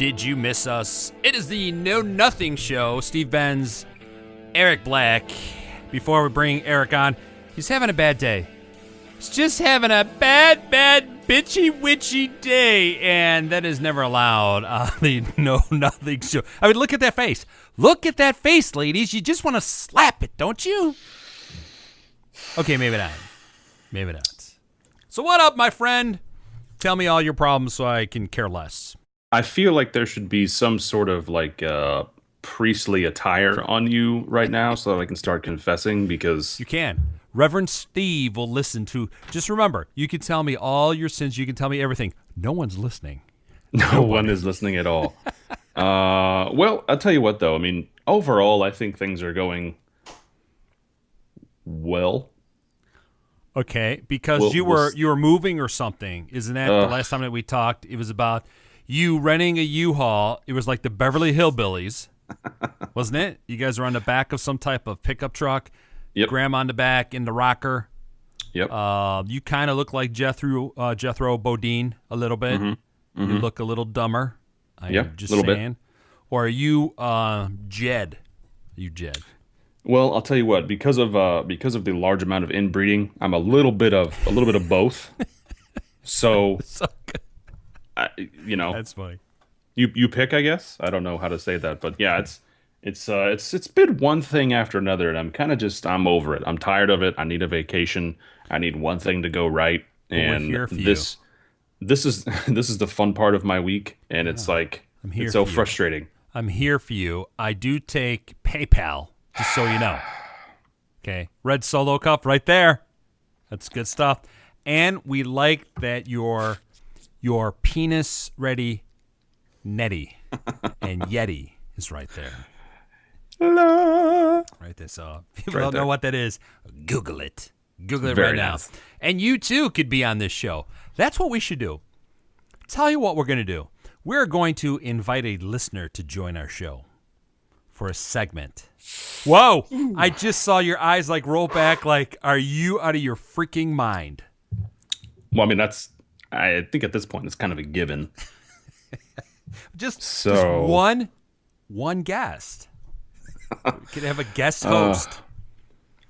Did you miss us? It is the Know Nothing Show. Steve Benz, Eric Black. Before we bring Eric on, he's having a bad day. He's just having a bad, bitchy, witchy day, and that is never allowed on the Know Nothing Show. I mean, look at that face. Look at that face, ladies. You just want to slap it, don't you? Okay, maybe not. Maybe not. So what up, my friend? Tell me all your problems so I can care less. I feel like there should be some sort of like priestly attire on you right now so that I can start confessing because... You can. Reverend Steve will listen to... Just remember, you can tell me all your sins. You can tell me everything. No one's listening. No one is listening at all. Well, I'll tell you what, though. I mean, overall, I think things are going well. Okay, because you were moving or something. Isn't that the last time that we talked? It was about you renting a U-Haul. It was like the Beverly Hillbillies, wasn't it? You guys were on the back of some type of pickup truck. Yep. Grandma on the back in the rocker. Yep. You kind of look like Jethro Bodine a little bit. Mm-hmm. You look a little dumber. I'm just saying. Bit. Or are you Jed? Are you Jed? Well, I'll tell you what. Because of the large amount of inbreeding, I'm a little bit of both. So, that's funny. You pick, I guess. I don't know how to say that, but yeah, it's been one thing after another, and I'm over it. I'm tired of it. I need a vacation. I need one thing to go right, and this is the fun part of my week, and it's like it's so frustrating. I'm here for you. I do take PayPal. Just so you know. Okay. Red Solo Cup right there. That's good stuff. And we like that your penis ready Netty and Yeti is right there. Hello. Right there. So if people don't know what that is, Google it. Google it right now. And you too could be on this show. That's what we should do. Tell you what we're going to do. We're going to invite a listener to join our show for a segment. Whoa! Ooh. I just saw your eyes like roll back. Like, are you out of your freaking mind? Well, I mean, I think at this point it's kind of a given. just one guest. We could have a guest host.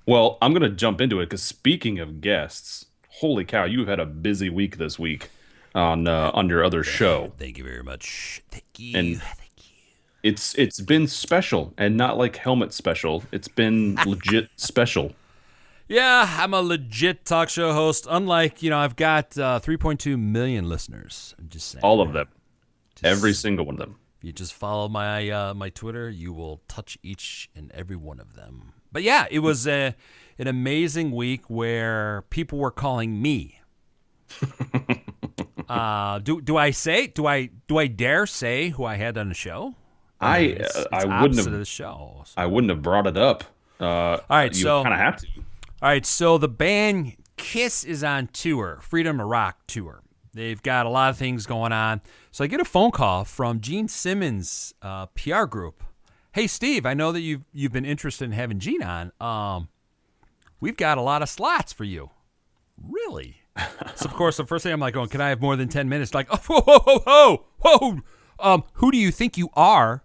Well, I'm gonna jump into it because speaking of guests, holy cow, you've had a busy week this week on your other show. Thank you very much. Thank you. And It's been special and not like helmet special. It's been legit special. Yeah, I'm a legit talk show host. Unlike, I've got 3.2 million listeners. I'm just saying. All of them. Every single one of them. If you just follow my Twitter, you will touch each and every one of them. But yeah, it was an amazing week where people were calling me. Do I dare say who I had on the show? I wouldn't have. Of the show, so. I wouldn't have brought it up. All right, you kind of have to. All right, so the band Kiss is on tour, Freedom to Rock tour. They've got a lot of things going on. So I get a phone call from Gene Simmons' PR group. Hey, Steve, I know that you've been interested in having Gene on. We've got a lot of slots for you. Really? So of course, the first thing I'm like, can I have more than 10 minutes? Like, whoa. Who do you think you are?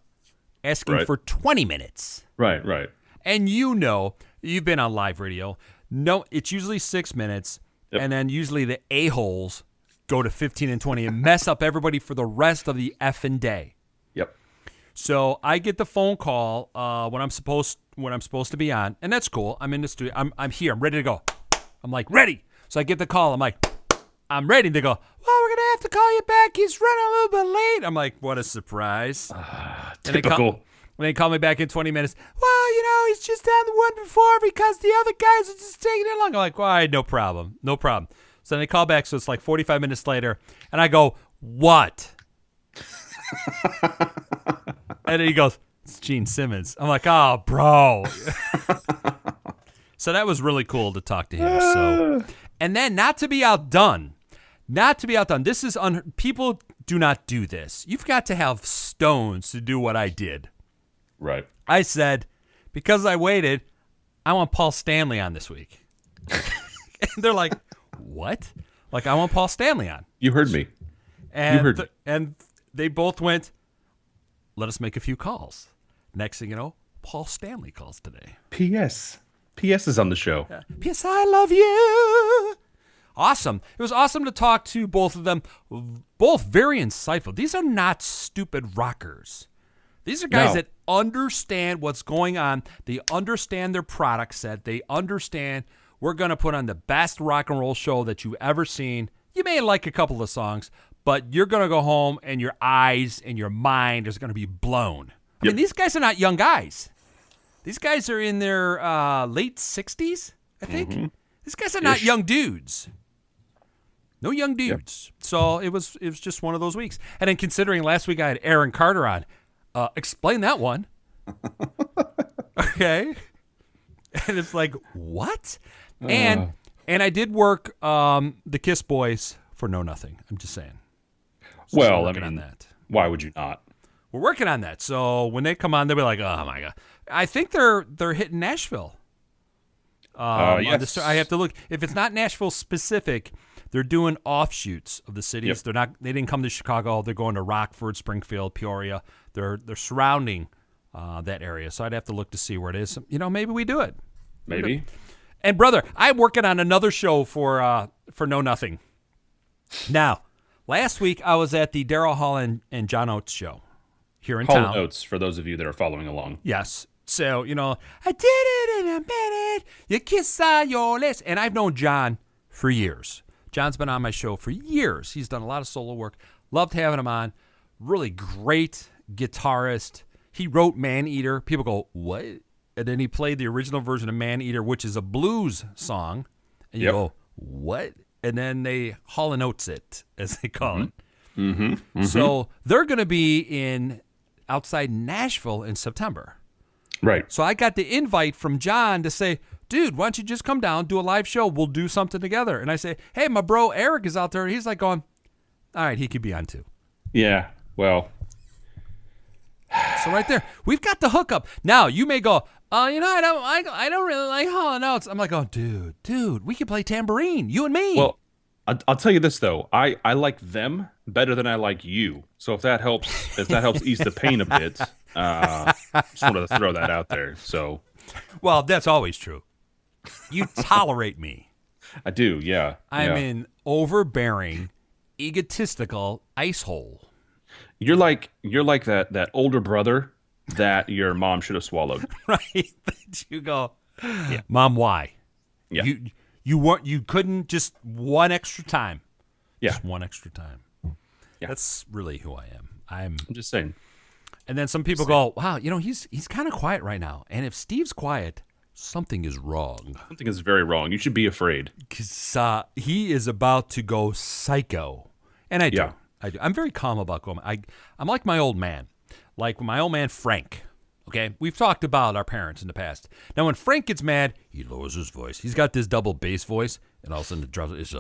Asking for 20 minutes. Right. And you've been on live radio. No, it's usually 6 minutes, and then usually the a-holes go to 15 and 20 and mess up everybody for the rest of the effing day. Yep. So I get the phone call when I'm supposed to be on, and that's cool. I'm in the studio. I'm here. I'm ready to go. I'm like, ready. So I get the call. I'm like, I'm ready to go. Well, we're going to have to call you back. He's running a little bit late. I'm like, what a surprise. Typical. When they call me back in 20 minutes, well, he's just on the one before because the other guys are just taking it long. I'm like, all right, no problem. So then they call back, so it's like 45 minutes later, and I go, what? And then he goes, it's Gene Simmons. I'm like, oh, bro. So that was really cool to talk to him. So, and then not to be outdone. This is people do not do this. You've got to have stones to do what I did. Right. I said, because I waited, I want Paul Stanley on this week. And they're like, what? Like, I want Paul Stanley on. You heard me. And, and they both went, let us make a few calls. Next thing you know, Paul Stanley calls today. P.S. P.S. is on the show. P.S. I love you. Awesome. It was awesome to talk to both of them. Both very insightful. These are not stupid rockers. These are guys that understand what's going on. They understand their product set. They understand we're going to put on the best rock and roll show that you've ever seen. You may like a couple of songs, but you're going to go home and your eyes and your mind is going to be blown. I mean, these guys are not young guys. These guys are in their late 60s, I think. Mm-hmm. These guys are not young dudes. No young dudes. Yep. So it was just one of those weeks. And then considering last week I had Aaron Carter on, explain that one. Okay. And it's like, what? And I did work the Kiss Boys for No Nothing. I'm just saying. So well, I mean, on that. Why would you not? We're working on that. So when they come on, they'll be like, oh, my God. I think they're hitting Nashville. Yes. I have to look. If it's not Nashville specific, they're doing offshoots of the cities. Yep. They didn't come to Chicago. They're going to Rockford, Springfield, Peoria. They're surrounding that area. So I'd have to look to see where it is. You know, maybe we do it. Maybe. And brother, I'm working on another show for No Nothing. Now, last week I was at the Daryl Hall and John Oates show here in town. Hall Oates, for those of you that are following along. Yes. So, you know, I did it in a minute. You kiss on your lips. And I've known John for years. John's been on my show for years. He's done a lot of solo work. Loved having him on. Really great guitarist. He wrote Man Eater. People go, what? And then he played the original version of Man Eater, which is a blues song. And you go, what? And then they Hall and Oates it, as they call it. Mm-hmm. Mm-hmm. So they're going to be in outside Nashville in September. Right. So I got the invite from John to say, dude, why don't you just come down, do a live show? We'll do something together. And I say, hey, my bro Eric is out there. He's like going, all right, he could be on too. Yeah, well. So right there, we've got the hookup. Now, you may go, you know, I don't really like Hall & Oates. I'm like, oh, dude, we can play tambourine, you and me. Well, I'll tell you this, though. I like them better than I like you. So if that helps ease the pain a bit, just wanted to throw that out there. So, well, that's always true. You tolerate me. I do, yeah. I'm an overbearing, egotistical ice hole. You're like that older brother that your mom should have swallowed. Right? You go, Mom, why? Yeah. You couldn't just one extra time. Yeah. Just one extra time. Yeah. That's really who I am. I'm just saying. And then some people go, wow, you know, he's kind of quiet right now. And if Steve's quiet, something is wrong. Something is very wrong. You should be afraid. Because he is about to go psycho. And I do. Yeah. I do. I'm very calm about going. I'm like my old man. Like my old man, Frank. Okay? We've talked about our parents in the past. Now, when Frank gets mad, he lowers his voice. He's got this double bass voice, and all of a sudden the drums is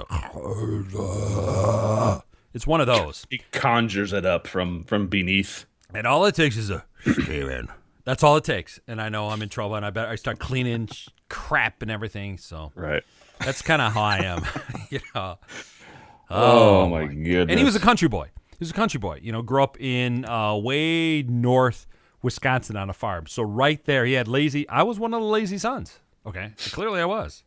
it's one of those. He conjures it up from beneath. And all it takes is a Steven. That's all it takes. And I know I'm in trouble, and I start cleaning crap and everything. So right. That's kind of how I am. You know. Oh my goodness. And he was a country boy. You know, grew up in way north Wisconsin on a farm. So right there, he had I was one of the lazy sons. Okay. Clearly I was.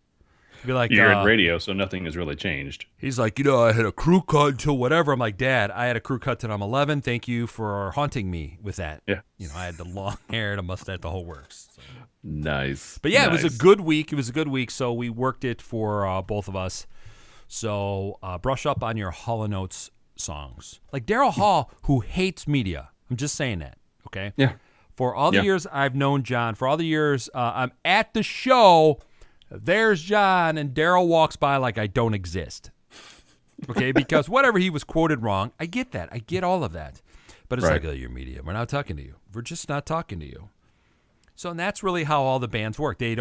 He'd be like, you're in radio, so nothing has really changed. He's like, you know, I had a crew cut until whatever. I'm like, Dad, I had a crew cut till I'm 11. Thank you for haunting me with that. Yeah. You know, I had the long hair, the mustache, the whole works. So. Nice. But yeah, It was a good week. So we worked it for both of us. So brush up on your Hall & Oates songs. Like Daryl Hall, who hates media. I'm just saying that, okay? Yeah. For all the years I've known John, for all the years I'm at the show, there's John, and Daryl walks by like I don't exist, okay? Because whatever he was quoted wrong, I get that. I get all of that. But it's like, oh, you're media. We're not talking to you. We're just not talking to you. So and that's really how all the bands work. They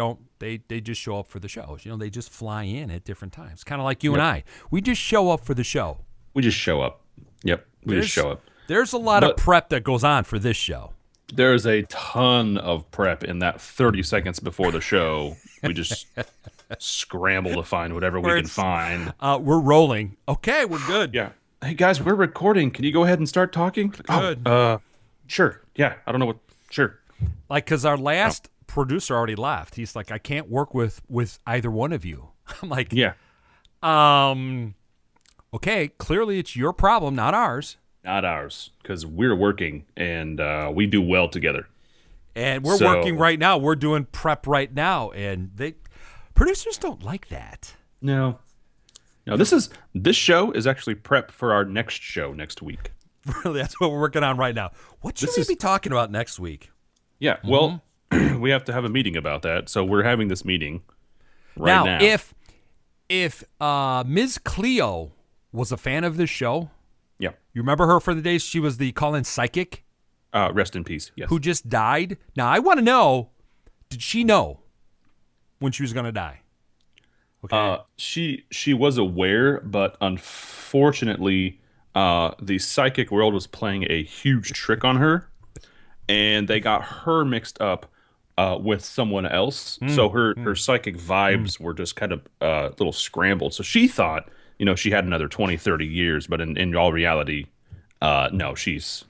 just show up for the shows. You know, they just fly in at different times. Kind of like you and I. We just show up for the show. We just show up. Yep. We just show up. There's a lot of prep that goes on for this show. There's a ton of prep in that 30 seconds before the show. We just scramble to find whatever we can find. We're rolling. Okay, we're good. Yeah. Hey guys, we're recording. Can you go ahead and start talking? Good. Sure. Yeah. I don't know what. Sure. Like, because our last producer already left. He's like, I can't work with either one of you. I'm like, Yeah. Okay, clearly it's your problem, not ours. Not ours, because we're working and we do well together. And we're working right now. We're doing prep right now, and producers don't like that. No. No, this show is actually prep for our next show next week. Really, that's what we're working on right now. What should we be talking about next week? Yeah, well, we have to have a meeting about that, so we're having this meeting right now. If Ms. Cleo was a fan of this show, yeah, you remember her for the days she was the call-in psychic? Rest in peace, yes. Who just died? Now, I want to know, did she know when she was going to die? Okay. She was aware, but unfortunately, the psychic world was playing a huge trick on her, and they got her mixed up with someone else. So her psychic vibes were just kind of a little scrambled. So she thought, she had another 20, 30 years, but in all reality, no, she's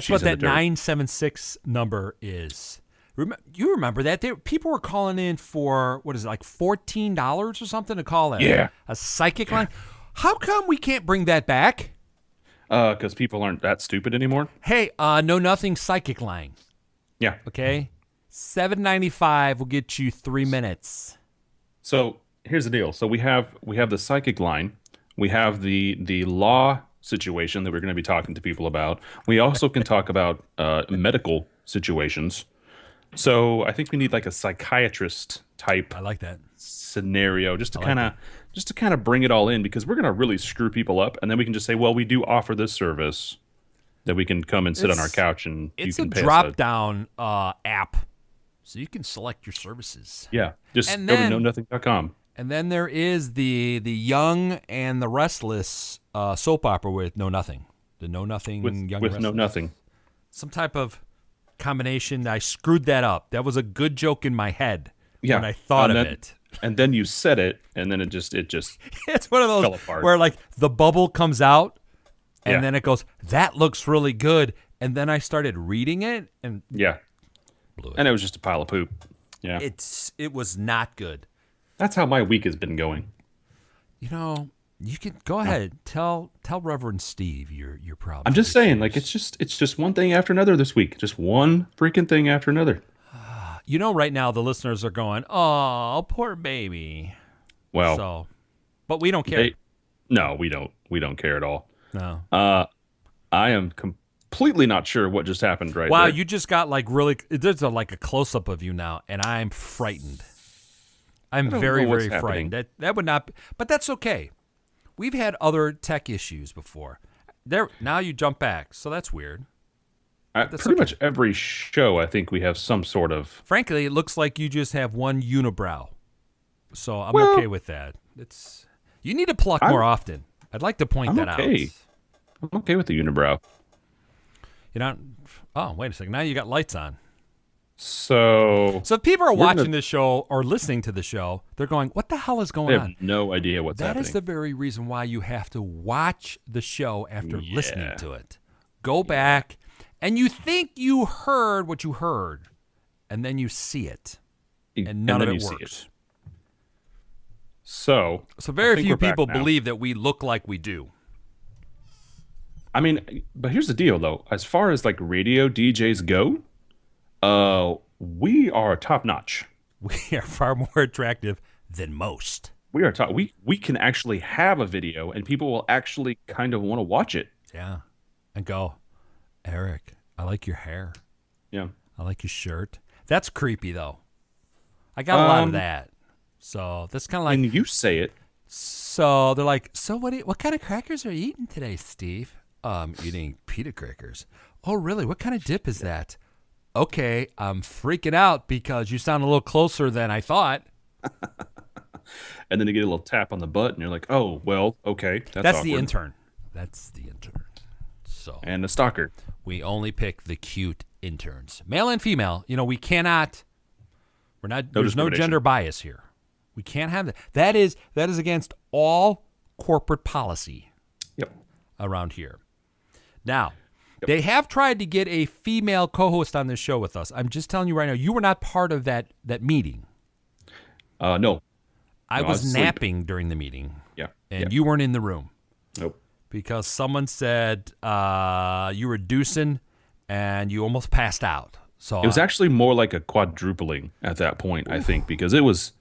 what that 976 number is. You remember that? People were calling in for, what is it, like $14 or something to call a psychic line? How come we can't bring that back? Because people aren't that stupid anymore. Hey, no nothing psychic line. Yeah. Okay? $7.95 will get you 3 minutes. So here's the deal. So we have the psychic line. We have the law situation that we're going to be talking to people about. We also can talk about medical situations. So I think we need like a psychiatrist type. I like that scenario just to kind of bring it all in, because we're going to really screw people up, and then we can just say, well, we do offer this service that we can come and sit on our couch and you can pay us. It's a drop down app, so you can select your services. Yeah, just go to knownothing.com. And then there is the Young and the Restless soap opera with Know Nothing. The Know Nothing Young with and Know Restless. Nothing. Some type of combination. I screwed that up. That was a good joke in my head when I thought of it. And then you said it, and then it just it's one of those fell apart. Where like the bubble comes out, and then it goes, that looks really good. And then I started reading it, and blew it. And it was just a pile of poop. Yeah, it was not good. That's how my week has been going. You can go ahead, tell Reverend Steve your problem. I'm just saying, like it's just one thing after another this week. Just one freaking thing after another. Right now the listeners are going, "Oh, poor baby." Well, but we don't care. No, we don't. We don't care at all. No. I am completely not sure what just happened right Wow, there. you just got like really. There's like a close up of you now, and I'm frightened. I'm very, very frightened. That would not, but that's okay. We've had other tech issues before. Now you jump back, so that's weird. Pretty much every show, I think we have some sort of. Frankly, it looks like you just have one unibrow, so I'm okay with that. You need to pluck more often. I'd like to point that out. I'm okay with the unibrow. Oh, wait a second. Now you got lights on. So if people are watching this show or listening to the show, they're going, what the hell is going on? They have no idea what's happening. That is the very reason why you have to watch the show after listening to it. Go back, and you think you heard what you heard, and then you see it, and none of it works. So very few people believe that we look like we do. I mean, but here's the deal, though. As far as like radio DJs go, we are top notch. We are far more attractive than most. We are top. We can actually have a video, and people will actually kind of want to watch it. Yeah, and go, Eric, I like your hair. Yeah, I like your shirt. That's creepy though. I got a lot of that. So that's kind of like. And you say it. So they're like, so what kind of crackers are you eating today, Steve? Eating pita crackers. Oh, really? What kind of dip is that? Okay, I'm freaking out because you sound a little closer than I thought. And then you get a little tap on the butt, and you're like, oh, well, okay. That's the intern. That's the intern. So and the stalker. We only pick the cute interns, male and female. We cannot. We're not. There's no gender bias here. We can't have that. That is against all corporate policy. Yep. Around here. Now, They have tried to get a female co-host on this show with us. I'm just telling you right now, you were not part of that meeting. No. I was napping during the meeting. Yeah. And you weren't in the room. Nope. Because someone said you were deucing and you almost passed out. So it was actually more like a quadrupling at that point, I think, because it was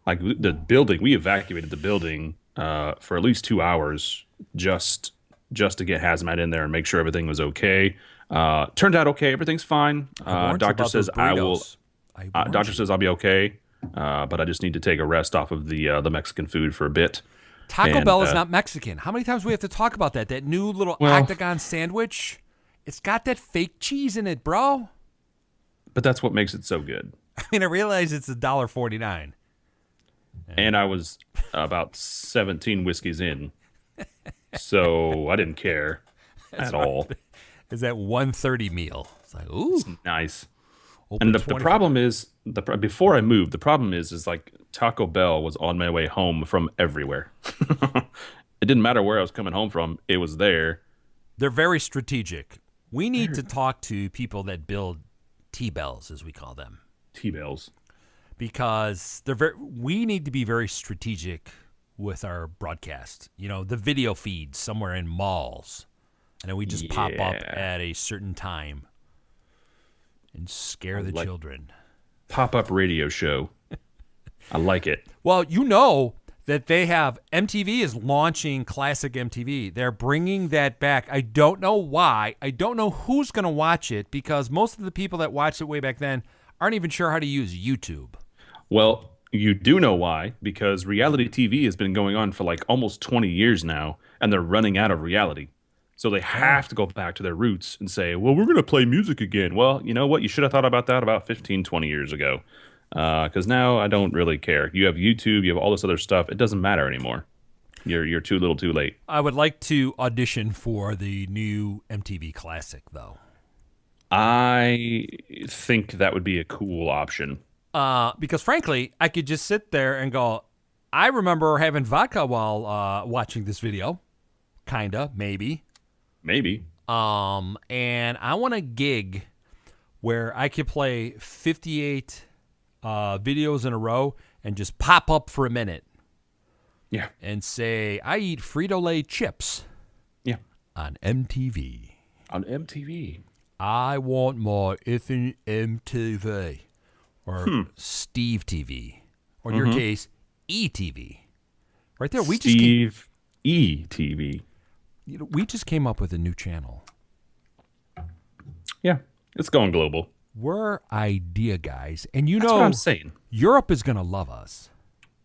like the building. We evacuated the building for at least 2 hours just to get hazmat in there and make sure everything was okay. Turned out okay. Everything's fine. Doctor says Doctor says I'll be okay, but I just need to take a rest off of the Mexican food for a bit. Taco Bell is not Mexican. How many times do we have to talk about that? That new little octagon sandwich. It's got that fake cheese in it, bro. But that's what makes it so good. I mean, I realize it's $1.49. And I was about 17 whiskeys in, so I didn't care at all. Is that 1:30 meal? It's like, ooh, it's nice. And the problem is, before I moved, the problem is like Taco Bell was on my way home from everywhere. It didn't matter where I was coming home from; it was there. They're very strategic. We need to talk to people that build T-bells, as we call them. T-bells. Because we need to be very strategic with our broadcast. You know, the video feeds somewhere in malls. And then we just pop up at a certain time and scare the children. Pop-up radio show. I like it. Well, you know that they have MTV is launching Classic MTV. They're bringing that back. I don't know why. I don't know who's going to watch it because most of the people that watched it way back then aren't even sure how to use YouTube. Well, you do know why, because reality TV has been going on for like almost 20 years now, and they're running out of reality. So they have to go back to their roots and say, well, we're going to play music again. Well, you know what? You should have thought about that about 15, 20 years ago. Because now I don't really care. You have YouTube, you have all this other stuff. It doesn't matter anymore. You're too little too late. I would like to audition for the new MTV Classic, though. I think that would be a cool option. Because frankly, I could just sit there and go, I remember having vodka while watching this video. Kinda, maybe. Maybe. And I want a gig where I could play 58 videos in a row and just pop up for a minute. Yeah. And say, I eat Frito-Lay chips. Yeah. On MTV. On MTV. I want more effing MTV. Or Steve TV. Or in your case, ETV. Right there. Steve ETV. You know, we just came up with a new channel. Yeah. It's going global. We're idea guys. And That's what I'm saying. Europe is going to love us.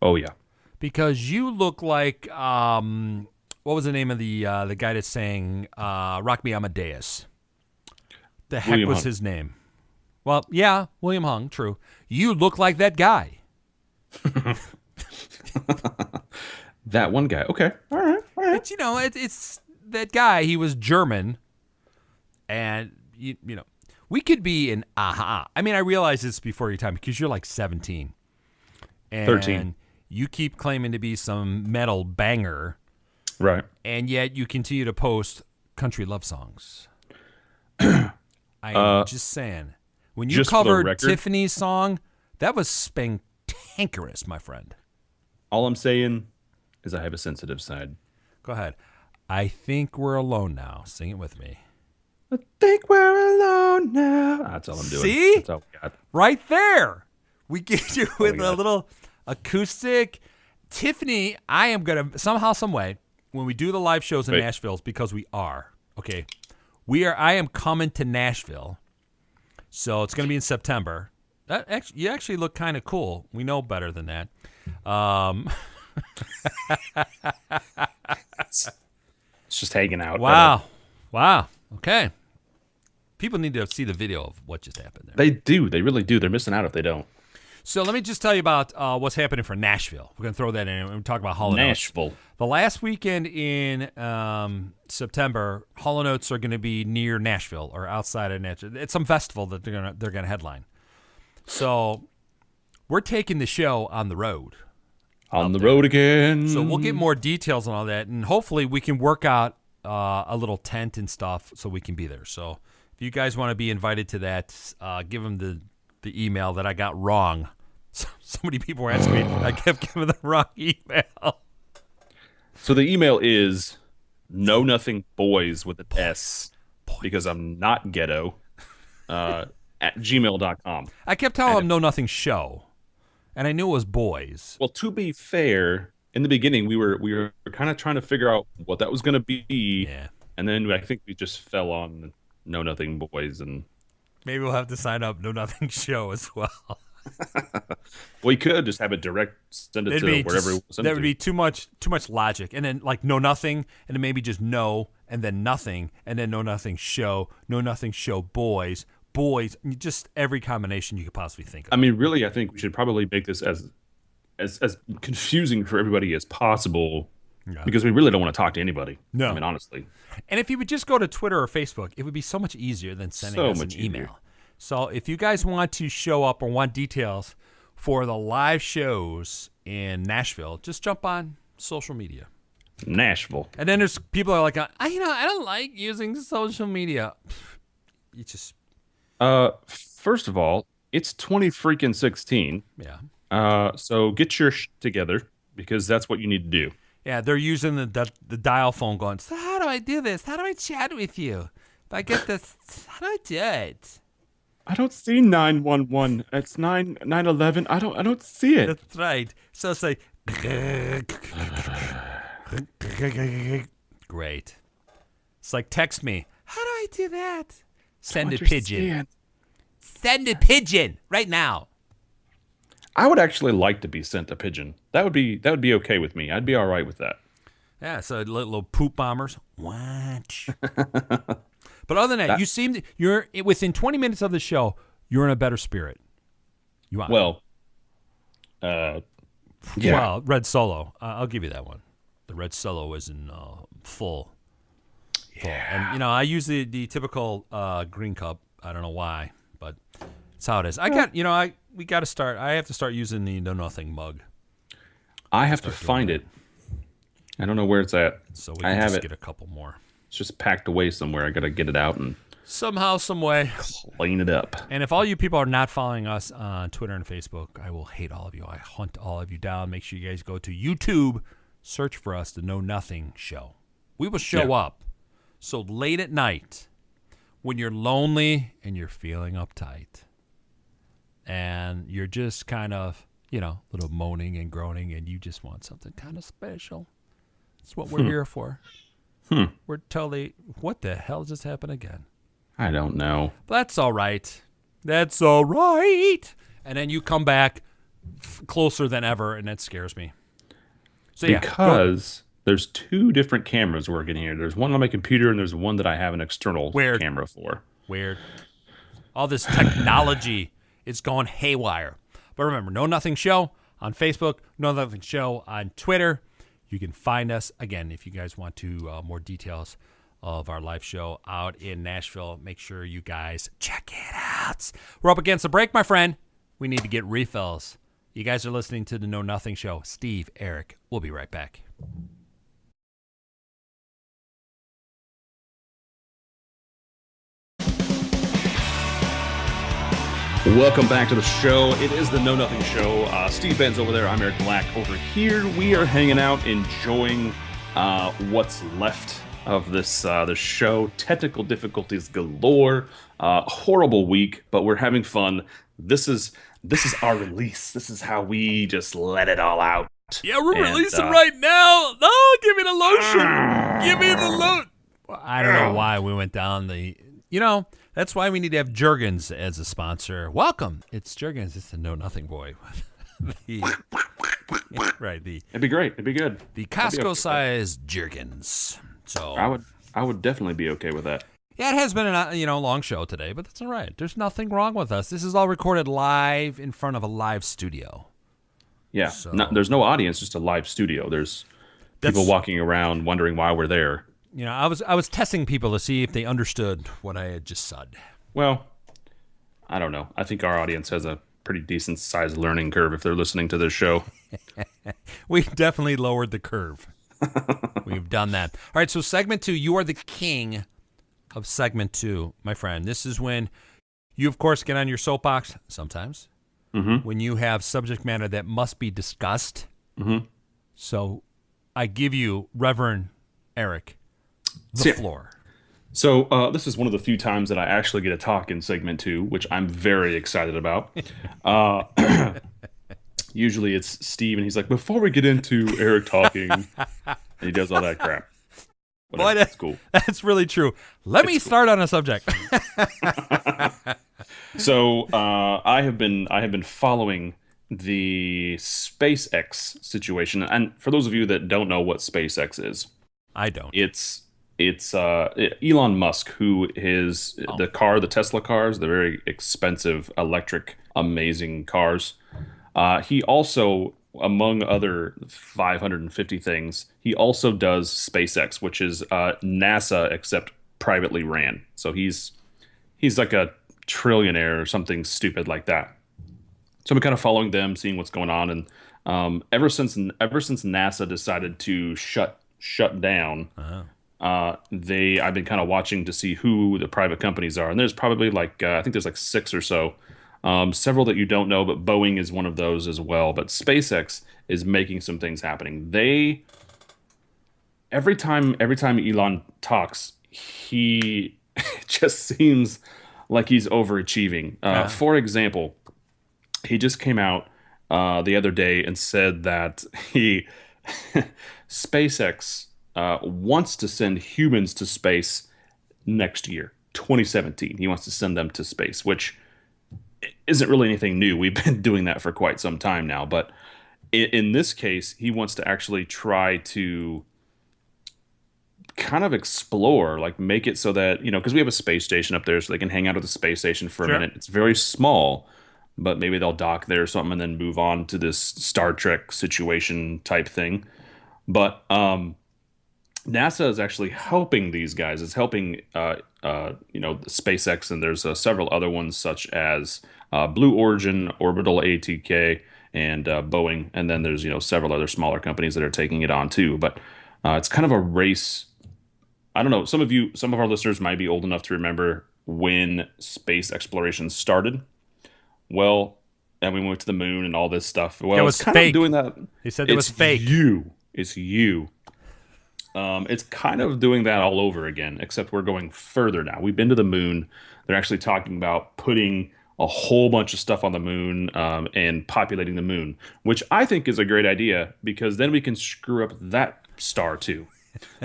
Oh, yeah. Because you look like, what was the name of the guy that sang Rock Me Amadeus? The heck William was Hung. his name? Well, yeah, William Hung, true. You look like that guy. That one guy. Okay. All right. But, you know, it's that guy. He was German. And, you know, we could be an aha. I mean, I realize this before your time because you're like 17. And 13. You keep claiming to be some metal banger. Right. And yet you continue to post country love songs. I'm just saying. When you covered Tiffany's song, that was spankankerous, my friend. All I'm saying is I have a sensitive side. Go ahead. I think we're alone now. Sing it with me. I think we're alone now. That's all I'm doing. See? That's all we got. Right there. We get you with a little acoustic. Tiffany, I am going to, somehow, some way, when we do the live shows in Nashville, because we are, okay, I am coming to Nashville. So it's going to be in September. You actually look kind of cool. We know better than that. It's just hanging out. Wow. Okay. People need to see the video of what just happened there. They do. They really do. They're missing out if they don't. So let me just tell you about what's happening for Nashville. We're going to throw that in and talk about Hall & Oates. Nashville. The last weekend in September, Hall & Oates are going to be near Nashville or outside of Nashville. It's some festival that they're going to headline. So we're taking the show on the road. On the road again. So we'll get more details on all that, and hopefully we can work out a little tent and stuff so we can be there. So if you guys want to be invited to that, give them the email that I got wrong. So many people were asking me. I kept giving the wrong email. So the email is know nothing boys with an S because I'm not ghetto at gmail.com. I kept telling them know nothing show, and I knew it was boys. Well, to be fair, in the beginning we were kind of trying to figure out what that was going to be, and then I think we just fell on know nothing boys, and maybe we'll have to sign up know nothing show as well. We could just have it direct, send it to wherever we send it to. That would be too much logic, and then like know nothing, and then maybe just no, and then nothing, and then know nothing show boys, just every combination you could possibly think of. I mean, really, I think we should probably make this as confusing for everybody as possible, because we really don't want to talk to anybody. No, I mean, honestly. And if you would just go to Twitter or Facebook, it would be so much easier than sending us an email. Easier. So if you guys want to show up or want details for the live shows in Nashville, just jump on social media. Nashville. And then there's people are like, I don't like using social media. You just. First of all, it's 2016. Yeah. So get your together, because that's what you need to do. Yeah, they're using the dial phone going, so how do I do this? How do I chat with you? If I get this, how do I do it? I don't see 911. It's 911. I don't see it. That's right. So it's like great. It's like text me. How do I do that? Send a pigeon. Send a pigeon right now. I would actually like to be sent a pigeon. That would be okay with me. I'd be all right with that. Yeah, so little poop bombers. Watch. But other than that, you're within 20 minutes of the show, you're in a better spirit. You are. Well, yeah. Well, Red Solo. I'll give you that one. The Red Solo is in full. Yeah. And I use the typical green cup. I don't know why, but it's how it is. We got to start. I have to start using the Know Nothing mug. I have to find it. I don't know where it's at. So we can just get a couple more. It's just packed away somewhere. I got to get it out and somehow, some way, clean it up. And if all you people are not following us on Twitter and Facebook, I will hate all of you. I hunt all of you down. Make sure you guys go to YouTube, search for us, the Know Nothing Show. We will show up. So late at night, when you're lonely and you're feeling uptight, and you're just kind of, little moaning and groaning, and you just want something kind of special. That's what we're here for. We're totally, what the hell just happened again? I don't know. That's all right. That's all right. And then you come back closer than ever, and that scares me. So because there's two different cameras working here. There's one on my computer, and there's one that I have an external camera for. Weird. All this technology is going haywire. But remember, Know Nothing Show on Facebook, Know Nothing Show on Twitter. You can find us, again, if you guys want to more details of our live show out in Nashville. Make sure you guys check it out. We're up against a break, my friend. We need to get refills. You guys are listening to the Know Nothing Show. Steve, Eric, we'll be right back. Welcome back to the show. It is the Know Nothing Show. Steve Benz over there. I'm Eric Black over here. We are hanging out, enjoying what's left of this show. Technical difficulties galore. Horrible week, but we're having fun. This is our release. This is how we just let it all out. Yeah, we're releasing right now. No, give me the lotion. Give me the lotion. I don't know why we went down the... That's why we need to have Jergens as a sponsor. Welcome. It's Jergens. It's the Know Nothing boy. Right. It'd be great. It'd be good. The Costco-sized Jergens. So I would definitely be okay with that. Yeah, it has been a long show today, but that's all right. There's nothing wrong with us. This is all recorded live in front of a live studio. Yeah. So, there's no audience, just a live studio. There's people walking around wondering why we're there. I was testing people to see if they understood what I had just said. Well, I don't know. I think our audience has a pretty decent sized learning curve if they're listening to this show. We definitely lowered the curve. We've done that. All right, so segment 2, you are the king of segment 2, my friend. This is when you, of course, get on your soapbox sometimes, when you have subject matter that must be discussed. So I give you, Reverend Eric, the floor. So this is one of the few times that I actually get to talk in segment 2, which I'm very excited about. Usually it's Steve, and he's like, before we get into Eric talking, and he does all that crap. Whatever, Boy, that's cool. That's really true. Let me start on a subject. So I have been following the SpaceX situation, and for those of you that don't know what SpaceX is, I don't. It's Elon Musk, who is the Tesla cars, the very expensive electric, amazing cars. He also, among other 550 things, he also does SpaceX, which is NASA except privately ran. So he's like a trillionaire or something stupid like that. So I've been kind of following them, seeing what's going on, and ever since NASA decided to shut down. I've been kind of watching to see who the private companies are, and there's probably I think there's like 6 or so, several that you don't know, but Boeing is one of those as well. But SpaceX is making some things happening. Every time Elon talks, he just seems like he's overachieving. For example, he just came out the other day and said that SpaceX wants to send humans to space next year, 2017. He wants to send them to space, which isn't really anything new. We've been doing that for quite some time now. But in this case, he wants to actually try to kind of explore, like make it so that, because we have a space station up there so they can hang out at the space station for a minute. It's very small, but maybe they'll dock there or something and then move on to this Star Trek situation type thing. But NASA is actually helping these guys. It's helping, SpaceX, and there's several other ones such as Blue Origin, Orbital ATK, and Boeing. And then there's, several other smaller companies that are taking it on too. But it's kind of a race. I don't know. Some of our listeners might be old enough to remember when space exploration started. Well, and we went to the moon and all this stuff. Well, it was kind fake. of doing that. He said it was fake. It's you. It's kind of doing that all over again, except we're going further now. We've been to the moon. They're actually talking about putting a whole bunch of stuff on the moon and populating the moon, which I think is a great idea because then we can screw up that star too.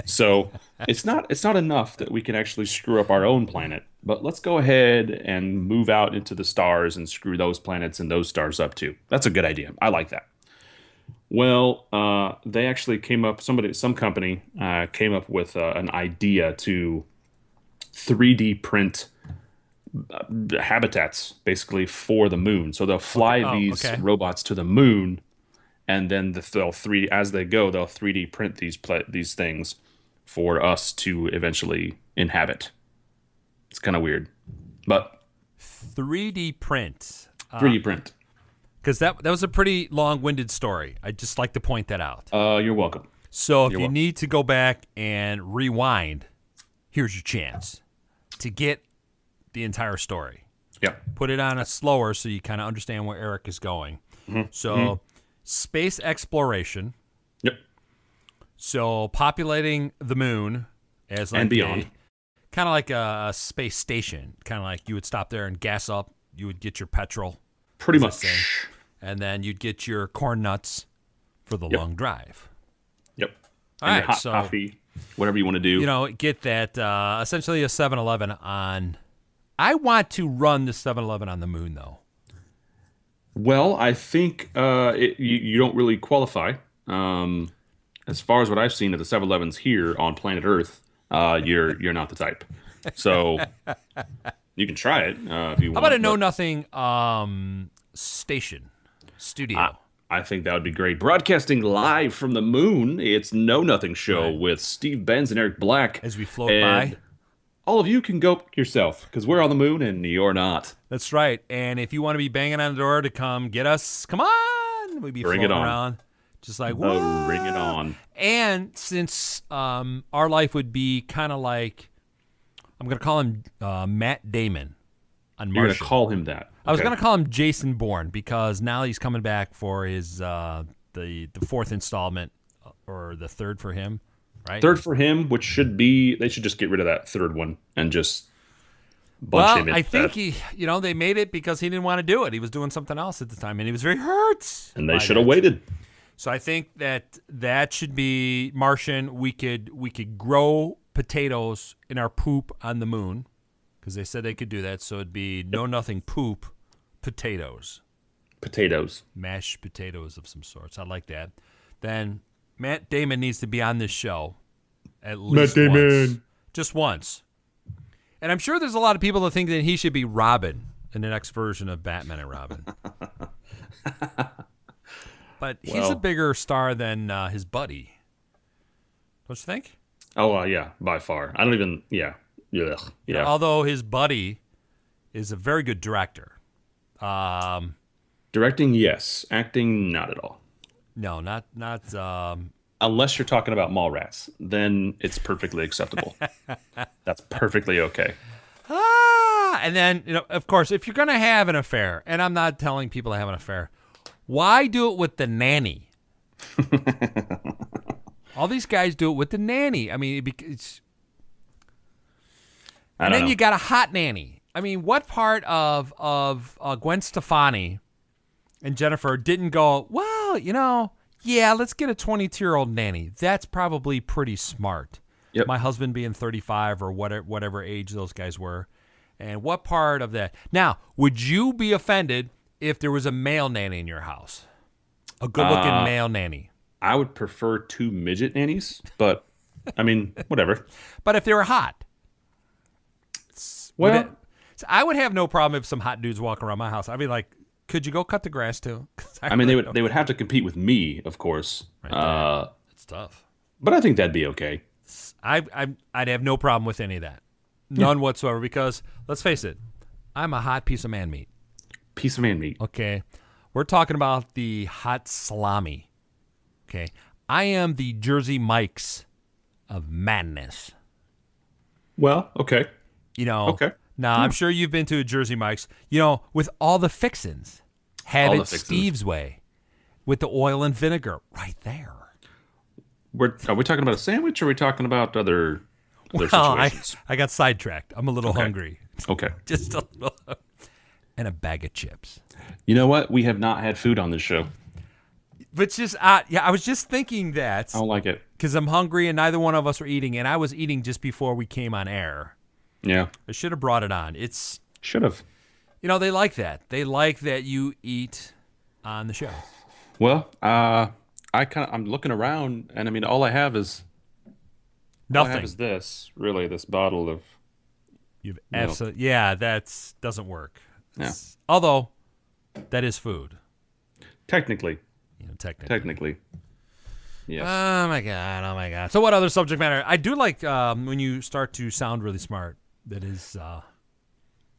So it's not enough that we can actually screw up our own planet, but let's go ahead and move out into the stars and screw those planets and those stars up too. That's a good idea. I like that. Well, they actually some company came up with an idea to 3D print habitats basically for the moon. So they'll fly these robots to the moon, and then they'll 3D print these things for us to eventually inhabit. It's kind of weird, but 3D print. 3D print. Because that was a pretty long-winded story. I'd just like to point that out. You're welcome. So if you need to go back and rewind, here's your chance to get the entire story. Yeah. Put it on a slower so you kind of understand where Eric is going. So space exploration. Yep. So populating the moon as like and beyond. Kind of like a space station. Kind of like you would stop there and gas up. You would get your petrol. Pretty much. And then you'd get your corn nuts for the long drive. Yep. All and right, your hot so coffee, whatever you want to do. Get that essentially a 7-Eleven on. I want to run the 7-Eleven on the moon, though. Well, I think you don't really qualify. As far as what I've seen at the 7-Elevens here on planet Earth, you're not the type. So you can try it if you want. How about a know-nothing studio? I think that would be great. Broadcasting live from the moon, it's Know Nothing Show with Steve Benz and Eric Black. As we float by. All of you can go yourself, because we're on the moon and you're not. That's right. And if you want to be banging on the door to come get us, come on. We'd be floating around Just like, what? Oh, bring it on. And since our life would be kind of like, I'm going to call him Matt Damon on You're Martian. going to call him that. I was going to call him Jason Bourne because now he's coming back for his the fourth installment, or the third for him, right? Third for him, which should be, they should just get rid of that third one and just bunch him in. I think they made it because he didn't want to do it. He was doing something else at the time, and he was very hurt. And they should have waited. So I think that should be Martian. We could grow potatoes in our poop on the moon, because they said they could do that. So it'd be nothing poop potatoes. Potatoes. Mashed potatoes of some sorts. I like that. Then Matt Damon needs to be on this show at least once. Just once. And I'm sure there's a lot of people that think that he should be Robin in the next version of Batman and Robin. But he's a bigger star than his buddy. Don't you think? Oh, yeah, by far. I don't even, yeah. Yeah. Although his buddy is a very good director. Directing, yes. Acting, not at all. No, not. Unless you're talking about Mallrats, then it's perfectly acceptable. That's perfectly okay. And then, of course, if you're going to have an affair, and I'm not telling people to have an affair, why do it with the nanny? All these guys do it with the nanny. I mean, and then you got a hot nanny. I mean, what part of Gwen Stefani and Jennifer didn't go, well, yeah, let's get a 22-year-old nanny. That's probably pretty smart. Yep. My husband being 35 or whatever age those guys were. And what part of that? Now, would you be offended if there was a male nanny in your house? A good-looking male nanny. I would prefer 2 midget nannies, but, I mean, whatever. But if they were hot? Well, I would have no problem if some hot dudes walk around my house. I'd be like, could you go cut the grass too? I mean, they would have to compete with me, of course. Right. It's tough. But I think that'd be okay. I'd have no problem with any of that. None whatsoever, because, let's face it, I'm a hot piece of man meat. Piece of man meat. Okay. We're talking about the hot salami. Okay. I am the Jersey Mike's of madness. Well, okay. Okay. Now, I'm sure you've been to a Jersey Mike's, with all the fixins. Have it Steve's way with the oil and vinegar right there. Are we talking about a sandwich, or are we talking about other situations? I got sidetracked. I'm a little hungry. Okay. Just a little. And a bag of chips. You know what? We have not had food on this show. But I was just thinking that. I don't like it. Because I'm hungry and neither one of us were eating, and I was eating just before we came on air. Yeah. I should have brought it on. Should have. They like that. They like that you eat on the show. Well, I'm looking around, and I mean, all I have is nothing. All I have is this bottle of. You've absolutely, yeah, that doesn't work. Yeah. Although, that is food. Technically. Technically. Yes. Oh my god. So what other subject matter? I do like when you start to sound really smart. That is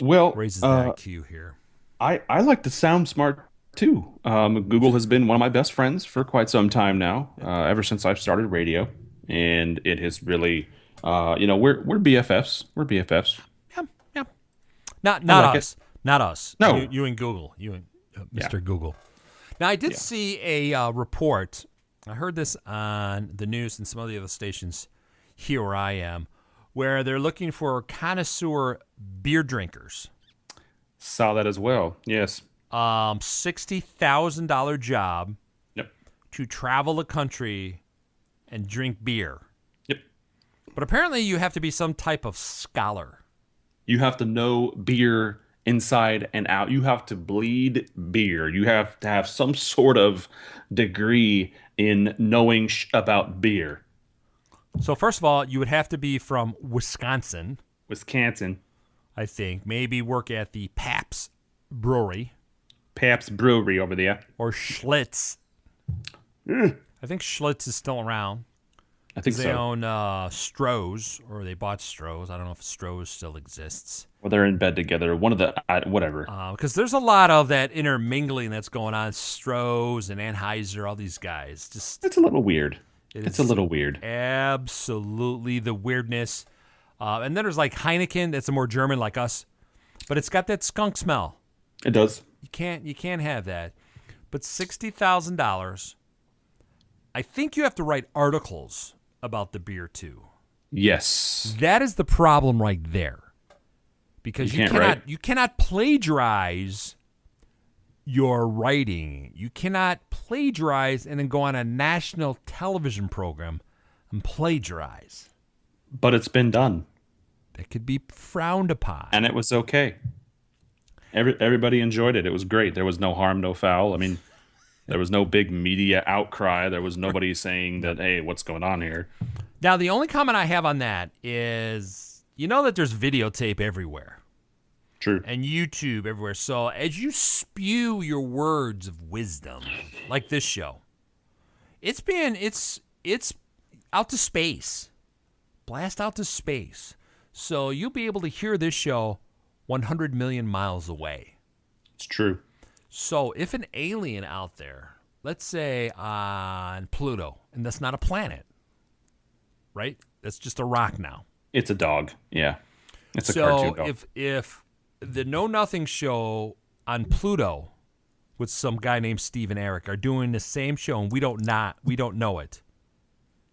raises the IQ here. I like to sound smart too. Google has been one of my best friends for quite some time now, ever since I've started radio, and it has really, we're BFFs. We're BFFs. Yeah. Not us. Not us. No. You and Google. You and Mr. Google. Now I did see a report. I heard this on the news and some of the other stations here where I am, where they're looking for connoisseur beer drinkers. Saw that as well. Yes. $60,000 job. Yep. To travel the country and drink beer. Yep. But apparently you have to be some type of scholar. You have to know beer inside and out. You have to bleed beer. You have to have some sort of degree in knowing about beer. So first of all, you would have to be from Wisconsin, I think. Maybe work at the Pabst Brewery. Pabst Brewery over there. Or Schlitz. I think Schlitz is still around. I think They so. own Stroh's, or they bought Stroh's. I don't know if Stroh's still exists. Well, they're in bed together. One of the whatever. Because there's a lot of that intermingling that's going on. Stroh's and Anheuser, all these guys. Just It's a little weird. It's a is little weird. absolutely the weirdness. And then there's like Heineken. That's a more German like us, but it's got that skunk smell. It does. You can't have that. But $60,000. I think you have to write articles about the beer too. Yes. That is the problem right there. Because You can't write. you cannot plagiarize your writing. You cannot plagiarize and then go on a national television program and plagiarize. But it's been done, That could be frowned upon. and it was okay. Everybody enjoyed it. It was great. There was no harm, no foul. I mean, there was no big media outcry. There was nobody saying that, hey, what's going on here? Now, the only comment I have on that is, you know that there's videotape everywhere True. and YouTube everywhere. So as you spew your words of wisdom, like this show, it's out to space, blast out to space. So you'll be able to hear this show 100 million miles away. It's true. So if an alien out there, let's say on Pluto, and that's not a planet, right? That's just a rock now. It's a dog. Yeah. It's a cartoon dog. if the Know Nothing show on Pluto with some guy named Steve and Eric are doing the same show and we don't know it,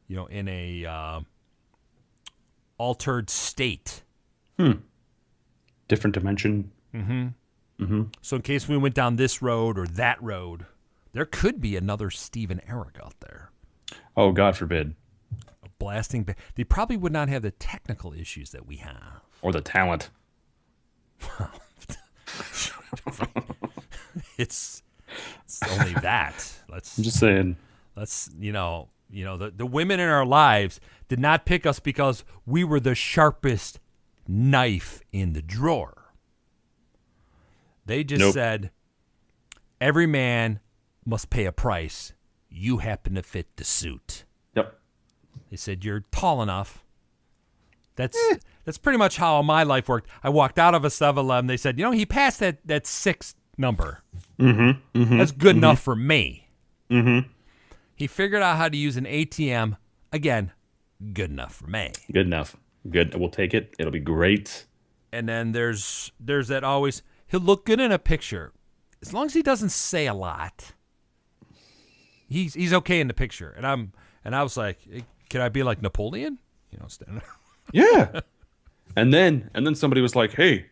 in a altered state. Different dimension. So in case we went down this road or that road, there could be another Steve and Eric out there. Oh, God forbid. Blasting. They probably would not have the technical issues that we have. Or the talent. It's only that. I'm just saying. Let's the women in our lives did not pick us because we were the sharpest knife in the drawer. They just said, every man must pay a price. You happen to fit the suit. Yep. They said, you're tall enough. That's pretty much how my life worked. I walked out of a 7-Eleven. They said, he passed that 6 number. That's good enough for me. He figured out how to use an ATM. Again, good enough for me. Good enough. Good. We'll take it. It'll be great. And then there's that always, he'll look good in a picture. As long as he doesn't say a lot, he's okay in the picture. And I was like, hey, can I be like Napoleon? Standing there. Yeah. And then somebody was like, hey,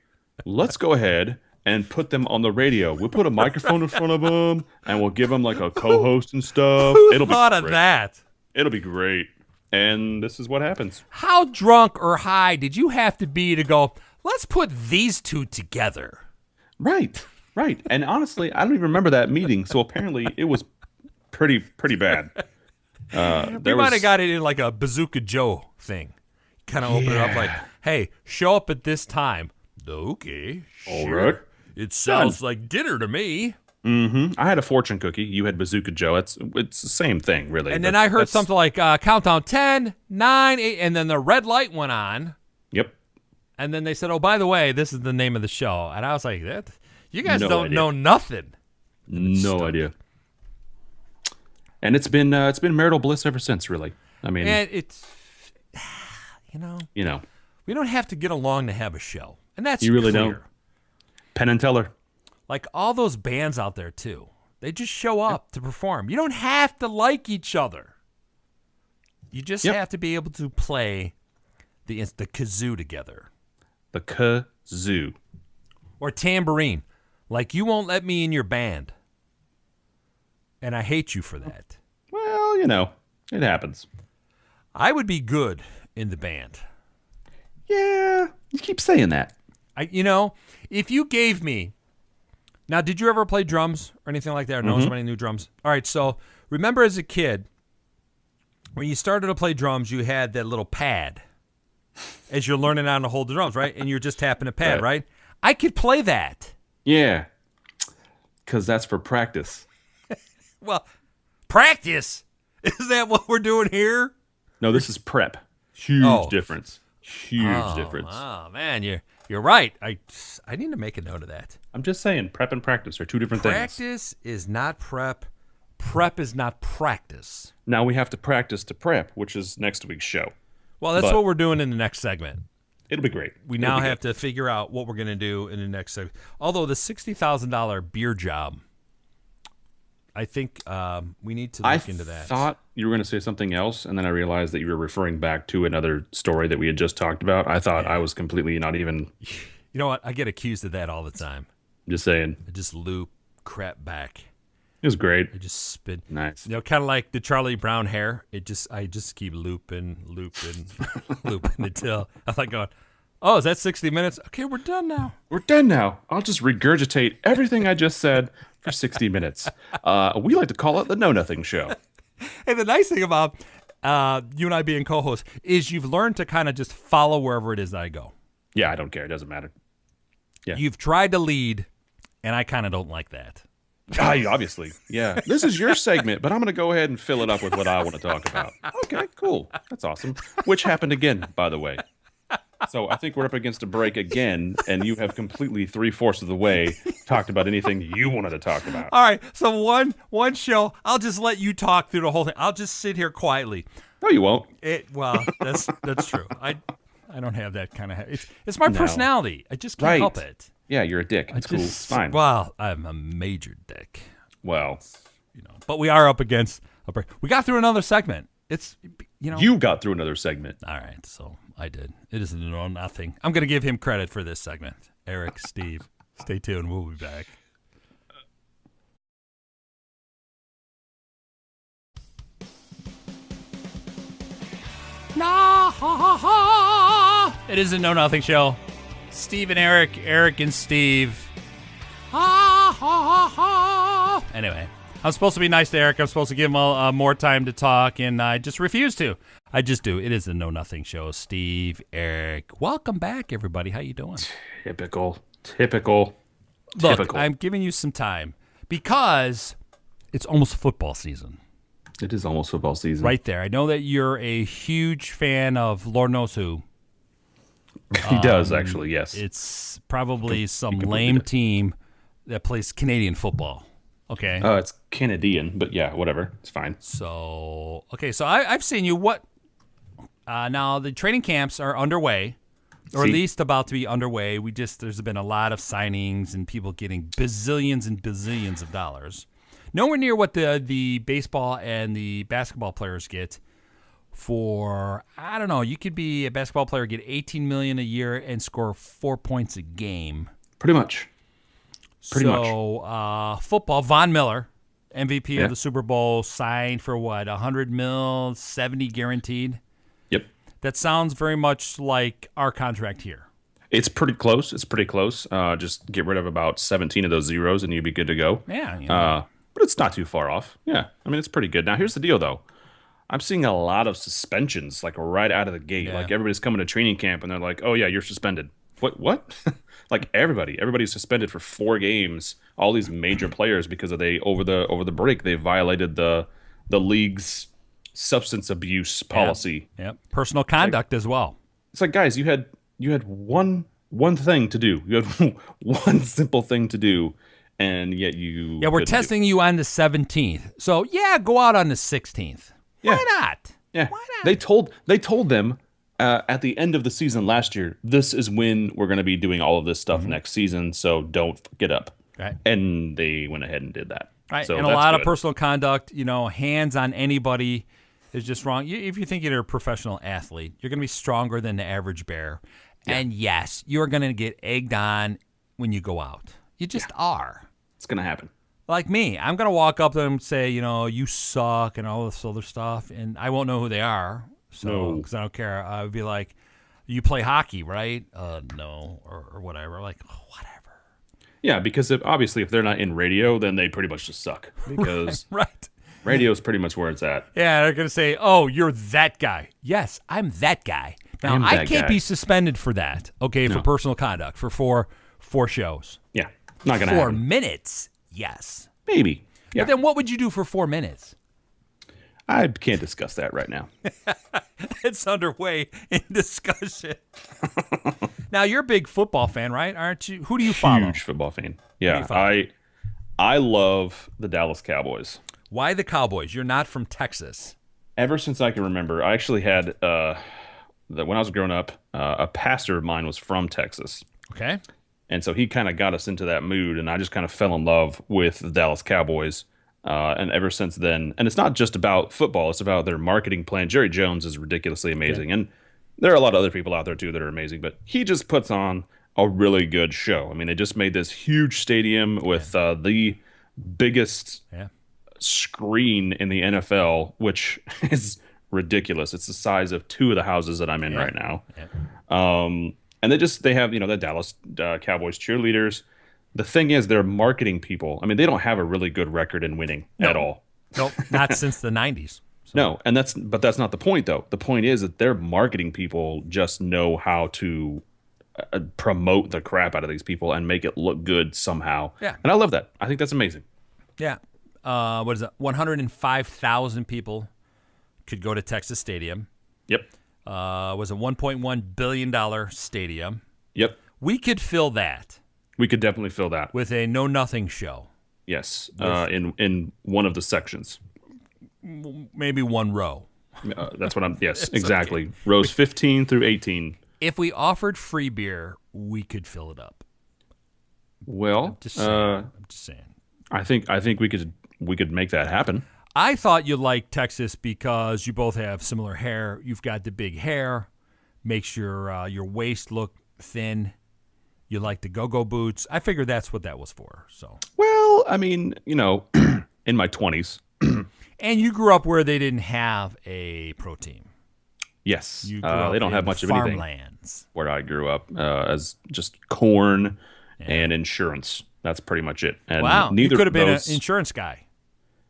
let's go ahead and put them on the radio. We'll put a microphone in front of them and we'll give them like a co-host and stuff. Who thought of that? It'll be great. And this is what happens. How drunk or high did you have to be to go, let's put these two together? Right. And honestly, I don't even remember that meeting. So apparently it was pretty bad. We might have got it in like a Bazooka Joe thing. Kind of open it up like, hey, show up at this time. Okay, All sure. right. It sounds like dinner to me. I had a fortune cookie. You had Bazooka Joe. It's the same thing, really. And then I heard something like countdown 10, 9, 8, and then the red light went on. Yep. And then they said, oh, by the way, this is the name of the show. And I was like, that you guys No don't idea. know nothing. No idea. And it's been marital bliss ever since, really. I mean, And it's, you know, we don't have to get along to have a show. And that's You really clear. don't. Penn and Teller. Like all those bands out there, too. They just show up to perform. You don't have to like each other. You just have to be able to play the kazoo together. The kazoo. Or tambourine. Like, you won't let me in your band. And I hate you for that. Well, it happens. I would be good in the band. Yeah, you keep saying that. If you gave me... Now, did you ever play drums or anything like that? Or know somebody who knew drums? All right, so remember as a kid, when you started to play drums, you had that little pad as you're learning how to hold the drums, right? And you're just tapping a pad, right? I could play that. Yeah, because that's for practice. Well, practice? Is that what we're doing here? No, this is prep. Huge Oh. difference. Huge difference. Oh man, you're right. I need to make a note of that. I'm just saying, prep and practice are two different things. Practice is not prep. Prep is not practice. Now we have to practice to prep, which is next week's show. Well, that's But- what we're doing in the next segment. It'll be great. We now have to figure out what we're going to do in the next segment. Although the $60,000 beer job, I think we need to look into that. I thought you were going to say something else, and then I realized that you were referring back to another story that we had just talked about. I thought I was completely not even. You know what? I get accused of that all the time. Just saying. I just loop crap back. It was great. I just spin. Nice. You know, kind of like the Charlie Brown hair. I just keep looping, looping until I'm like going, oh, is that 60 minutes? Okay, we're done now. We're done now. I'll just regurgitate everything I just said for 60 minutes. We like to call it the Know Nothing Show. Hey, the nice thing about you and I being co-hosts is you've learned to kind of just follow wherever it is that I go. Yeah, I don't care. It doesn't matter. Yeah. You've tried to lead, and I kind of don't like that. Obviously. Yeah. This is your segment, but I'm going to go ahead and fill it up with what I want to talk about. Okay, cool. That's awesome. Which happened again, by the way. So I think we're up against a break again, and you have completely 3/4 of the way talked about anything you wanted to talk about. All right, so one show, I'll just let you talk through the whole thing. I'll just sit here quietly. No, you won't. Well, that's true. I don't have that kind of. It's my personality. I just can't help it. Yeah, you're a dick. It's cool. It's fine. Well, I'm a major dick. Well, but we are up against a break. We got through another segment. It's you got through another segment. All right, so I did. It is no nothing. I'm going to give him credit for this segment. Eric, Steve, stay tuned. We'll be back. It is a Know Nothing show. Steve and Eric and Steve. Anyway, I'm supposed to be nice to Eric. I'm supposed to give him more time to talk, and I just refuse to. I just do. It is a Know Nothing show. Steve, Eric, welcome back, everybody. How you doing? Typical. Look, I'm giving you some time because it's almost football season. It is almost football season. Right there. I know that you're a huge fan of Lord knows who. He does, actually, yes. It's probably some lame team that plays Canadian football. Okay. It's Canadian, but yeah, whatever. It's fine. So, okay, so I've seen you. Now the training camps are underway, or at least about to be underway. There's been a lot of signings and people getting bazillions and bazillions of dollars. Nowhere near what the baseball and the basketball players get. For, I don't know, you could be a basketball player, get $18 million a year and score 4 points a game. Pretty much. Football, Von Miller, MVP of the Super Bowl, signed for what, $100 million, 70 guaranteed? Yep. That sounds very much like our contract here. It's pretty close. Just get rid of about 17 of those zeros and you'd be good to go. Yeah. But it's not too far off. Yeah. I mean, it's pretty good. Now, here's the deal, though. I'm seeing a lot of suspensions, like right out of the gate. Yeah. Like everybody's coming to training camp and they're like, "Oh yeah, you're suspended." What? Like everybody's suspended for 4 games. All these major players because over the break they violated the league's substance abuse policy. Yep. Personal conduct as well. It's like, guys, you had one thing to do. You had one simple thing to do. And yet you. Yeah, we're testing you on the 17th. So yeah, go out on the 16th. Yeah. Why not? Yeah. Why not? They told them at the end of the season last year, this is when we're going to be doing all of this stuff next season. So don't get up. Right. And they went ahead and did that. Right. So and a lot of personal conduct. Hands on anybody is just wrong. If you think you're a professional athlete, you're going to be stronger than the average bear. Yeah. And yes, you're going to get egged on when you go out. You just are. It's going to happen. Like me, I'm going to walk up to them and say, you suck and all this other stuff, and I won't know who they are, because I don't care. I would be like, you play hockey, right? No, or whatever. Like, whatever. Yeah, because obviously if they're not in radio, then they pretty much just suck. Because right. Radio is pretty much where it's at. Yeah, they're going to say, oh, you're that guy. Yes, I'm that guy. Now, I can't be suspended for that, okay, for personal conduct, for four shows. Yeah. Not gonna 4 happen. minutes, yes. Maybe. Yeah. But then what would you do for 4 minutes? I can't discuss that right now. It's underway in discussion. Now, you're a big football fan, right? Aren't you? Who do you follow? Huge football fan. do you Yeah, follow? I love the Dallas Cowboys. Why the Cowboys? You're not from Texas. Ever since I can remember, I actually had when I was growing up, a pastor of mine was from Texas. Okay. And so he kind of got us into that mood, and I just kind of fell in love with the Dallas Cowboys. And ever since then, and it's not just about football, it's about their marketing plan. Jerry Jones is ridiculously amazing. And there are a lot of other people out there too that are amazing, but he just puts on a really good show. I mean, they just made this huge stadium with the biggest Yeah. screen in the NFL, which is ridiculous. It's the size of two of the houses that I'm in right now. Yeah. And they have, the Dallas Cowboys cheerleaders. The thing is, they're marketing people. I mean, they don't have a really good record in winning at all. Nope. Not since the 90s. No, but that's not the point, though. The point is that their marketing people just know how to promote the crap out of these people and make it look good somehow. Yeah. And I love that. I think that's amazing. Yeah. What is it? 105,000 people could go to Texas Stadium. Yep. Was a $1.1 billion stadium. Yep. We could fill that We could definitely fill that. with a know-nothing show. Yes. In one of the sections. Maybe one row. That's what I'm. Yes, exactly. Rows 15 through 18. If we offered free beer, we could fill it up. Well, Just saying. I'm just saying. I think we could make that happen. I thought you liked Texas because you both have similar hair. You've got the big hair, makes your waist look thin. You like the go-go boots. I figured that's what that was for. So. Well, I mean, in my 20s. And you grew up where they didn't have a pro team. Yes. You grew up they don't in have much of anything farmlands. where I grew up, as just corn and insurance. That's pretty much it. And Wow, you neither could have been an those, insurance guy.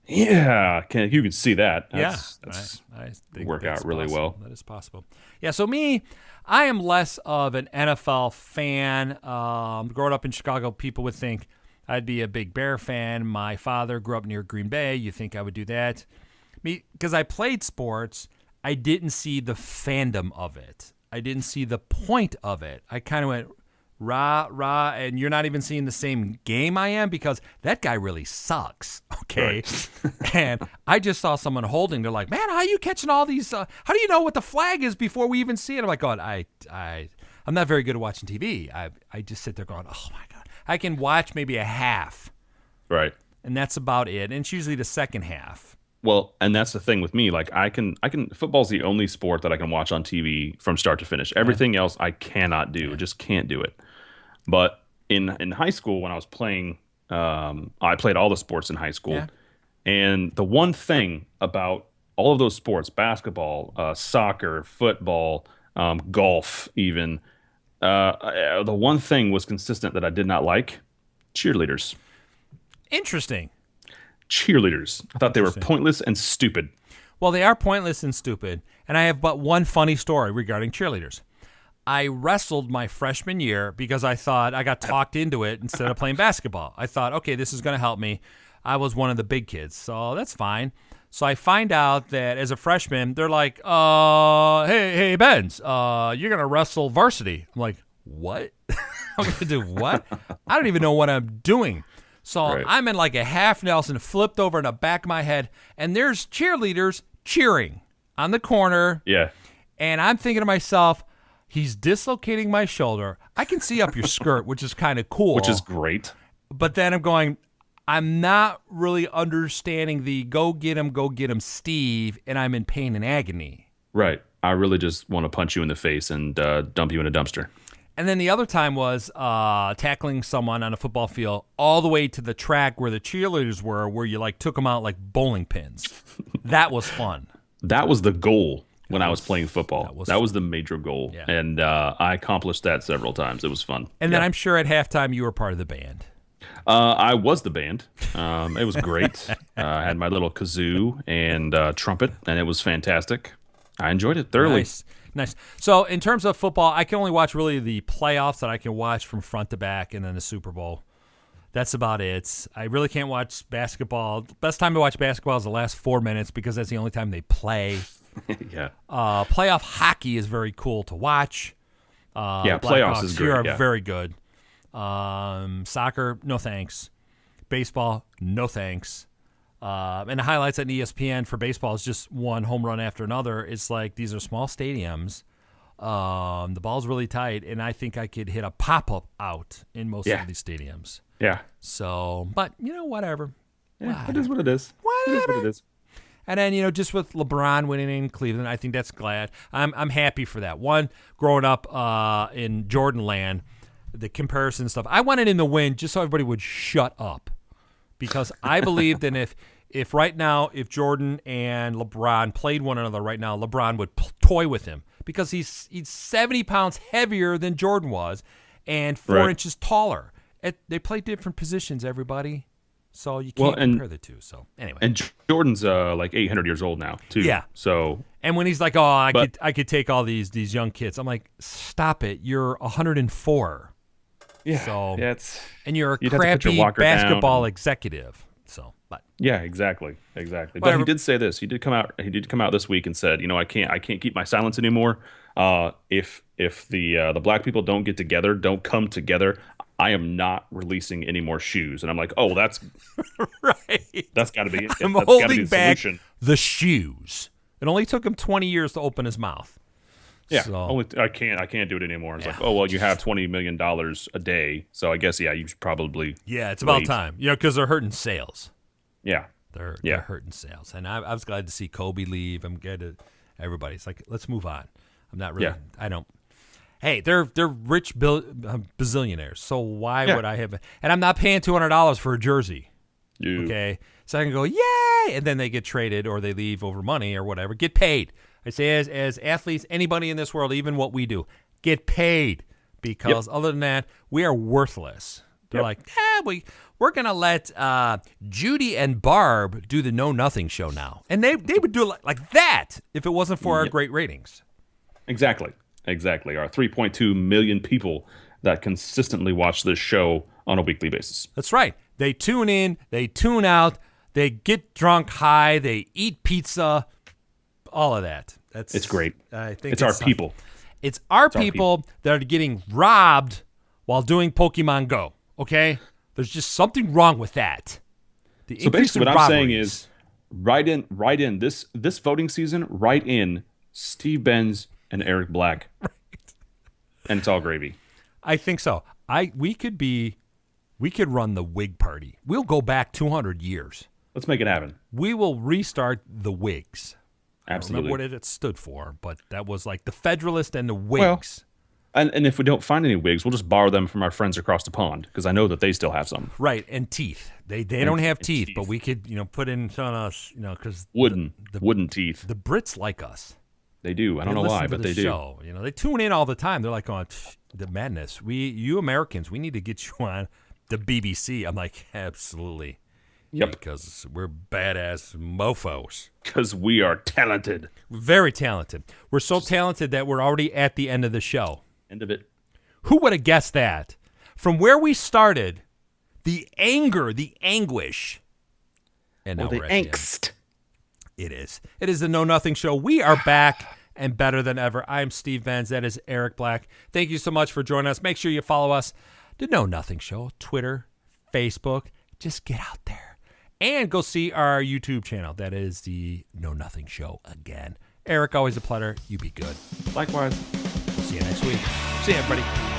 Yeah, you can see that. That's I think work that's out really possible. well. That is possible. Yeah, so me, I am less of an NFL fan. Growing up in Chicago, people would think I'd be a big Bear fan. My father grew up near Green Bay. You think I would do that? Me, because I played sports, I didn't see the fandom of it. I didn't see the point of it. I kind of went, rah, rah, and you're not even seeing the same game I am because that guy really sucks, okay? Right. And I just saw someone holding. They're like, man, how are you catching all these? How do you know what the flag is before we even see it? I'm like, God, I'm not very good at watching TV. I just sit there going, oh, my God. I can watch maybe a half. Right. And that's about it. And it's usually the second half. Well, and that's the thing with me. Like I can football's the only sport that I can watch on TV from start to finish. Everything else I cannot do. I just can't do it. But in high school when I was playing, I played all the sports in high school. Yeah. And the one thing about all of those sports, basketball, soccer, football, golf even, the one thing was consistent that I did not like: cheerleaders. Interesting. Cheerleaders. I thought they were pointless and stupid. Well, they are pointless and stupid. And I have but one funny story regarding cheerleaders. I wrestled my freshman year because I thought I got talked into it instead of playing basketball. I thought, okay, this is going to help me. I was one of the big kids, so that's fine. So I find out that as a freshman, they're like, hey, Benz, you're going to wrestle varsity. I'm like, what? I'm going to do what? I don't even know what I'm doing. So I'm in like a half Nelson, flipped over in the back of my head, and there's cheerleaders cheering on the corner. Yeah. And I'm thinking to myself, he's dislocating my shoulder. I can see up your skirt, which is kind of cool. Which is great. But then I'm going, I'm not really understanding the go get him, Steve, and I'm in pain and agony. Right. I really just want to punch you in the face and dump you in a dumpster. And then the other time was tackling someone on a football field all the way to the track where the cheerleaders were, where you like took them out like bowling pins. That was fun. That was the goal when I was playing football. That was the major goal. Yeah. And I accomplished that several times. It was fun. And then I'm sure at halftime you were part of the band. I was the band. It was great. I had my little kazoo and trumpet, and it was fantastic. I enjoyed it thoroughly. Nice. So in terms of football, I can only watch really the playoffs that I can watch from front to back, and then the Super Bowl. That's about it. I really can't watch basketball. The best time to watch basketball is the last 4 minutes because that's the only time they play. Yeah. Playoff hockey is very cool to watch. Yeah, Blackhawks playoffs is here great. are Yeah. very good. Soccer, no thanks. Baseball, no thanks. And the highlights on ESPN for baseball is just one home run after another. It's like these are small stadiums. The ball's really tight, and I think I could hit a pop-up out in most of these stadiums. Yeah. So, but, whatever. Yeah, it is what it is. It is what it is. And then, just with LeBron winning in Cleveland, I think that's glad. I'm happy for that. One, growing up in Jordan land, the comparison stuff, I wanted him to win just so everybody would shut up. Because I believed in if right now, if Jordan and LeBron played one another right now, LeBron would toy with him. Because he's 70 pounds heavier than Jordan was and 4 inches taller. They play different positions, everybody. So you can't compare the two. So anyway. And Jordan's like 800 years old now, too. Yeah. So. And when he's like, I could take all these young kids. I'm like, stop it. You're 104. Yeah. So, yeah, and you're a crappy basketball executive. So, but yeah, exactly. Whatever. But he did say this. He did come out this week and said, I can't keep my silence anymore. If the black people don't get together, don't come together, I am not releasing any more shoes. And I'm like, oh, that's right. That's got to be it. I'm That's holding gotta be the back solution. the shoes. It only took him 20 years to open his mouth. Yeah, so, I can't do it anymore. It's like, oh well, you have $20 million a day, so I guess you should probably. Yeah, it's about time. Because they're hurting sales. Yeah, they're hurting sales, and I was glad to see Kobe leave. I'm glad to everybody. It's like, let's move on. I'm not really. Yeah. I don't. Hey, they're rich bazillionaires. So why would I have? And I'm not paying $200 for a jersey. Okay, so I can go yay, and then they get traded or they leave over money or whatever. Get paid. I say as athletes, anybody in this world, even what we do, get paid because other than that, we are worthless. They're like, we're going to let Judy and Barb do the Know Nothing show now. And they would do it like that if it wasn't for our great ratings. Exactly. Our 3.2 million people that consistently watch this show on a weekly basis. That's right. They tune in, they tune out, they get drunk high, they eat pizza, all of that. It's great. I think it's our people. It's our people that are getting robbed while doing Pokemon Go. Okay, there's just something wrong with that. So basically, what I'm saying is, write in this voting season. Write in Steve Benz and Eric Black, and it's all gravy. I think so. We could run the Whig Party. We'll go back 200 years. Let's make it happen. We will restart the Whigs. Absolutely. I don't remember what it stood for, but that was like the Federalist and the Whigs. Well, and if we don't find any Whigs, we'll just borrow them from our friends across the pond because I know that they still have some. Right, and teeth. They don't have teeth, but we could put in on us, because wooden teeth. The Brits like us. They do. I don't know why, but they do. They tune in all the time. They're like, the madness. You Americans, we need to get you on the BBC. I'm like, absolutely. Yep. Because we're badass mofos. Because we are talented. Very talented. We're so talented that we're already at the end of the show. End of it. Who would have guessed that? From where we started, the anger, the anguish. And now the we're at the end. angst. It is. It is the Know Nothing Show. We are back and better than ever. I'm Steve Benz. That is Eric Black. Thank you so much for joining us. Make sure you follow us. The Know Nothing Show. Twitter, Facebook. Just get out there. And go see our YouTube channel. That is the Know Nothing Show again. Eric, always a pleasure. You be good. Likewise. We'll see you next week. See you, everybody.